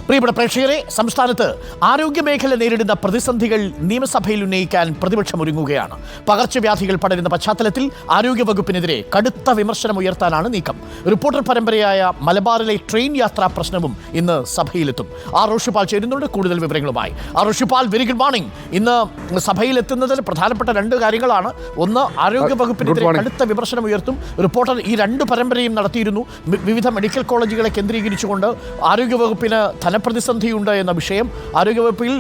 പ്രിയപ്പെട്ട പ്രേക്ഷകരെ, സംസ്ഥാനത്ത് ആരോഗ്യമേഖല നേരിടുന്ന പ്രതിസന്ധികൾ നിയമസഭയിൽ ഉന്നയിക്കാൻ പ്രതിപക്ഷം ഒരുങ്ങുകയാണ്. പകർച്ചവ്യാധികൾ പടരുന്ന പശ്ചാത്തലത്തിൽ ആരോഗ്യവകുപ്പിനെതിരെ കടുത്ത വിമർശനം ഉയർത്താനാണ് നീക്കം. റിപ്പോർട്ടർ പരമ്പരയായ മലബാറിലെ ട്രെയിൻ യാത്രാ പ്രശ്നവും ഇന്ന് സഭയിലെത്തും. ആർ റോഷിപാൽ ചേരുന്നുണ്ട് കൂടുതൽ വിവരങ്ങളുമായി. R Roshipal, very good morning. ഇന്ന് സഭയിലെത്തുന്നതിൽ പ്രധാനപ്പെട്ട രണ്ട് കാര്യങ്ങളാണ്. ഒന്ന്, ആരോഗ്യവകുപ്പിനെതിരെ കടുത്ത വിമർശനം ഉയർത്തും. റിപ്പോർട്ടർ ഈ രണ്ട് പരമ്പരയും നടത്തിയിരുന്നു. വിവിധ മെഡിക്കൽ കോളേജുകളെ കേന്ദ്രീകരിച്ചുകൊണ്ട് ആരോഗ്യവകുപ്പിന് ധനപ്രതിസന്ധിയുണ്ട് എന്ന വിഷയം. ആരോഗ്യവകുപ്പിൽ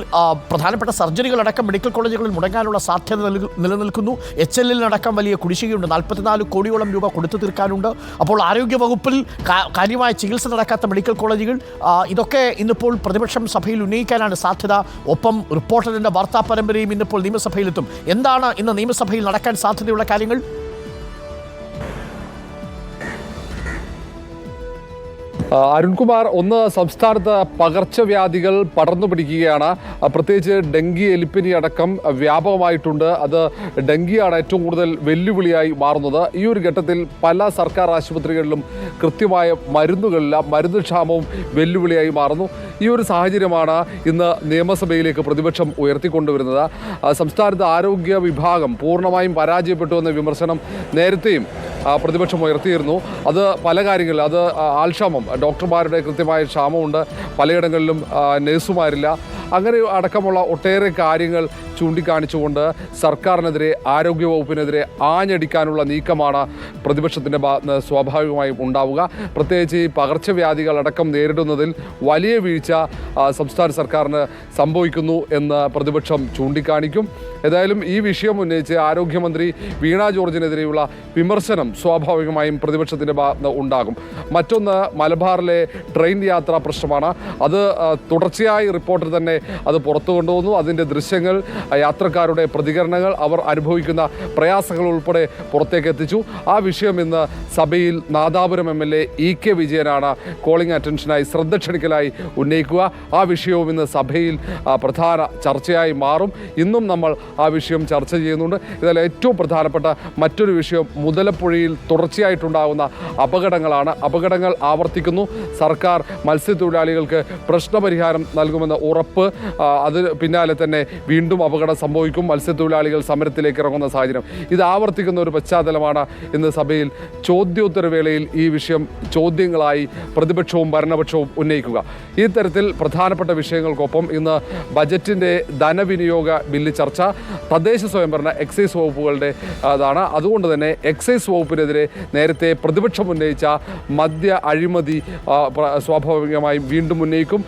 പ്രധാനപ്പെട്ട സർജറികളടക്കം മെഡിക്കൽ കോളേജുകളിൽ മുടങ്ങാനുള്ള സാധ്യത നിലനിൽക്കുന്നു. HL-നടക്കം വലിയ കുടിശ്ശികയുണ്ട്. 44 കോടിയോളം രൂപ കൊടുത്തു തീർക്കാനുണ്ട്. അപ്പോൾ ആരോഗ്യവകുപ്പിൽ കാര്യമായ ചികിത്സ നടക്കാത്ത മെഡിക്കൽ കോളേജുകൾ, ഇതൊക്കെ ഇന്നിപ്പോൾ പ്രതിപക്ഷം സഭയിൽ ഉന്നയിക്കാനാണ് സാധ്യത. ഒപ്പം റിപ്പോർട്ടറിൻ്റെ വാർത്താ പരമ്പരയും ഇന്നിപ്പോൾ നിയമസഭയിലെത്തും. എന്താണ് ഇന്ന് നിയമസഭയിൽ നടക്കാൻ സാധ്യതയുള്ള കാര്യങ്ങൾ? അരുൺകുമാർ, ഒന്ന്, സംസ്ഥാനത്ത് പകർച്ചവ്യാധികൾ പടർന്നു പിടിക്കുകയാണ്. പ്രത്യേകിച്ച് ഡെങ്കി, എലിപ്പനി അടക്കം വ്യാപകമായിട്ടുണ്ട്. അത് ഡെങ്കിയാണ് ഏറ്റവും കൂടുതൽ വെല്ലുവിളിയായി മാറുന്നത്. ഈ ഒരു ഘട്ടത്തിൽ പല സർക്കാർ ആശുപത്രികളിലും കൃത്യമായ മരുന്നുകളില്ല. മരുന്ന് ക്ഷാമവും വെല്ലുവിളിയായി മാറുന്നു. ഈ ഒരു സാഹചര്യമാണ് ഇന്ന് നിയമസഭയിലേക്ക് പ്രതിപക്ഷം ഉയർത്തിക്കൊണ്ടുവരുന്നത്. സംസ്ഥാനത്ത് ആരോഗ്യ വിഭാഗം പൂർണ്ണമായും പരാജയപ്പെട്ടു എന്ന വിമർശനം നേരത്തെയും പ്രതിപക്ഷം ഉയർത്തിയിരുന്നു. അത് പല കാര്യങ്ങളിൽ, അത് ആൾക്ഷാമം, ഡോക്ടർമാരുടെ കൃത്യമായ ക്ഷാമമുണ്ട്. പലയിടങ്ങളിലും നഴ്സുമാരില്ല. അങ്ങനെ അടക്കമുള്ള ഒട്ടേറെ കാര്യങ്ങൾ ചൂണ്ടിക്കാണിച്ചുകൊണ്ട് സർക്കാരിനെതിരെ, ആരോഗ്യവകുപ്പിനെതിരെ ആഞ്ഞടിക്കാനുള്ള നീക്കമാണ് പ്രതിപക്ഷത്തിൻ്റെ ഭാഗത്ത് സ്വാഭാവികമായും ഉണ്ടാവുക. പ്രത്യേകിച്ച് ഈ പകർച്ചവ്യാധികളടക്കം നേരിടുന്നതിൽ വലിയ വീഴ്ച സംസ്ഥാന സർക്കാരിന് സംഭവിക്കുന്നു എന്ന് പ്രതിപക്ഷം ചൂണ്ടിക്കാണിക്കും. ഏതായാലും ഈ വിഷയം ഉന്നയിച്ച് ആരോഗ്യമന്ത്രി വീണ ജോർജിനെതിരെയുള്ള വിമർശനം സ്വാഭാവികമായും പ്രതിപക്ഷത്തിൻ്റെ ഭാഗത്ത് ഉണ്ടാകും. മറ്റൊന്ന്, മലബാറിലെ ട്രെയിൻ യാത്രാ പ്രശ്നമാണ്. അത് തുടർച്ചയായി റിപ്പോർട്ടർ തന്നെ അത് പുറത്തു കൊണ്ടുവന്നു. അതിൻ്റെ ദൃശ്യങ്ങൾ, യാത്രക്കാരുടെ പ്രതികരണങ്ങൾ, അവർ അനുഭവിക്കുന്ന പ്രയാസങ്ങൾ ഉൾപ്പെടെ പുറത്തേക്ക് എത്തിച്ചു. ആ വിഷയം ഇന്ന് സഭയിൽ നാദാപുരം MLA EK വിജയനാണ് കോളിംഗ് അറ്റൻഷനായി, ശ്രദ്ധ ക്ഷണിക്കലായി ഉന്നയിക്കുക. ആ വിഷയവും ഇന്ന് സഭയിൽ പ്രധാന ചർച്ചയായി മാറും. ഇന്നും നമ്മൾ ആ വിഷയം ചർച്ച ചെയ്യുന്നുണ്ട്. ഇതിൽ ഏറ്റവും പ്രധാനപ്പെട്ട മറ്റൊരു വിഷയം മുതലപ്പുഴയിൽ തുടർച്ചയായിട്ടുണ്ടാകുന്ന അപകടങ്ങളാണ്. അപകടങ്ങൾ ആവർത്തിക്കുന്നു. സർക്കാർ മത്സ്യത്തൊഴിലാളികൾക്ക് പ്രശ്നപരിഹാരം നൽകുമെന്ന ഉറപ്പ്, അതിന് പിന്നാലെ തന്നെ വീണ്ടും അപകടം സംഭവിക്കും. മത്സ്യത്തൊഴിലാളികൾ സമരത്തിലേക്ക് ഇറങ്ങുന്ന സാഹചര്യം, ഇത് ആവർത്തിക്കുന്ന ഒരു പശ്ചാത്തലമാണ് ഇന്ന് സഭയിൽ ചോദ്യോത്തരവേളയിൽ ഈ വിഷയം ചോദ്യങ്ങളായി പ്രതിപക്ഷവും ഭരണപക്ഷവും ഉന്നയിക്കുക. ഈ തരത്തിൽ പ്രധാനപ്പെട്ട വിഷയങ്ങൾക്കൊപ്പം ഇന്ന് ബജറ്റിൻ്റെ ധനവിനിയോഗ ബില്ല് ചർച്ച, തദ്ദേശ സ്വയംഭരണ എക്സൈസ് വകുപ്പുകളുടെ അതാണ്. അതുകൊണ്ട് തന്നെ എക്സൈസ് വകുപ്പിനെതിരെ നേരത്തെ പ്രതിപക്ഷം ഉന്നയിച്ച മദ്യ അഴിമതി സ്വാഭാവികമായും വീണ്ടും ഉന്നയിക്കും.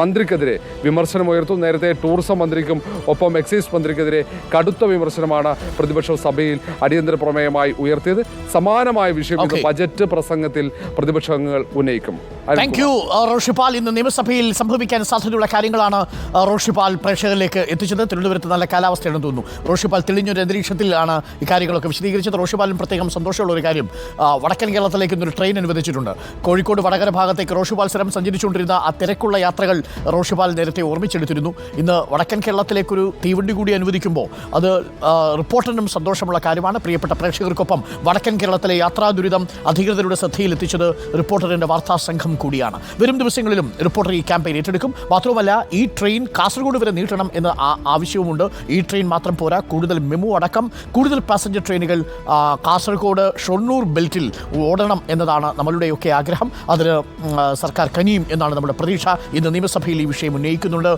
മന്ത്രിക്കെതിരെ വിമർശനമുയർത്തും. നേരത്തെ ടൂറിസം മന്ത്രിക്കും ഒപ്പം എക്സൈസ് മന്ത്രിക്കെതിരെ കടുത്ത വിമർശനമാണ് പ്രതിപക്ഷം സഭയിൽ അടിയന്തര പ്രമേയമായി ഉയർത്തിയത്. സമാനമായ വിഷയം ബജറ്റ് പ്രസംഗത്തിൽ പ്രതിപക്ഷങ്ങൾ ഉന്നയിക്കും. Thank you Roshipal. ഇന്ന് നിയമസഭയിൽ സംഭവിക്കാൻ സാധ്യതയുള്ള കാര്യങ്ങളാണ് റോഷിപാൽ പ്രേക്ഷകരിലേക്ക് എത്തിച്ചത്. തിരുവനന്തപുരത്ത് നല്ല കാലാവസ്ഥയാണെന്ന് തോന്നുന്നു. റോഷിപാൽ തെളിഞ്ഞൊരു അന്തരീക്ഷത്തിലാണ് ഈ കാര്യങ്ങളൊക്കെ വിശദീകരിച്ചത്. റോഷിപാലിന് പ്രത്യേകം സന്തോഷമുള്ള ഒരു കാര്യം, വടക്കൻ കേരളത്തിലേക്ക് ഇന്നൊരു ട്രെയിൻ അനുവദിച്ചിട്ടുണ്ട്. കോഴിക്കോട് വടകര ഭാഗത്തേക്ക് റോഷിപാൽ സ്ഥലം സഞ്ചരിച്ചുകൊണ്ടിരുന്ന ആ തിരക്കുള്ള യാത്രകൾ റോഷിപാൽ നേരത്തെ ഓർമ്മിച്ചെടുത്തിരുന്നു. ഇന്ന് വടക്കൻ കേരളത്തിലേക്കൊരു തീവണ്ടി കൂടി അനുവദിക്കുമ്പോൾ അത് റിപ്പോർട്ടറിനും സന്തോഷമുള്ള കാര്യമാണ്. പ്രിയപ്പെട്ട പ്രേക്ഷകർക്കൊപ്പം വടക്കൻ കേരളത്തിലെ യാത്രാ ദുരിതം അധികൃതരുടെ ശ്രദ്ധയിലെത്തിച്ചത് റിപ്പോർട്ടറിൻ്റെ വാർത്താ സംഘം കൂടിയാണ്. വരും ദിവസങ്ങളിലും റിപ്പോർട്ടർ ഈ ക്യാമ്പയിൻ ഏറ്റെടുക്കും. മാത്രവുമല്ല, ഈ ട്രെയിൻ കാസർഗോഡ് വരെ നീട്ടണം എന്ന ആവശ്യവുമുണ്ട്. ഈ ട്രെയിൻ മാത്രം പോരാ, കൂടുതൽ മെമു അടക്കം കൂടുതൽ പാസഞ്ചർ ട്രെയിനുകൾ കാസർഗോഡ് ഷൊർണൂർ ബെൽറ്റിൽ ഓടണം എന്നതാണ് നമ്മളുടെയൊക്കെ ആഗ്രഹം. അതിന് സർക്കാർ കനിയും എന്നാണ് നമ്മുടെ പ്രതീക്ഷ. ഇന്ന് നിയമസഭയിൽ ഈ വിഷയം ഉന്നയിക്കുന്നുണ്ട്.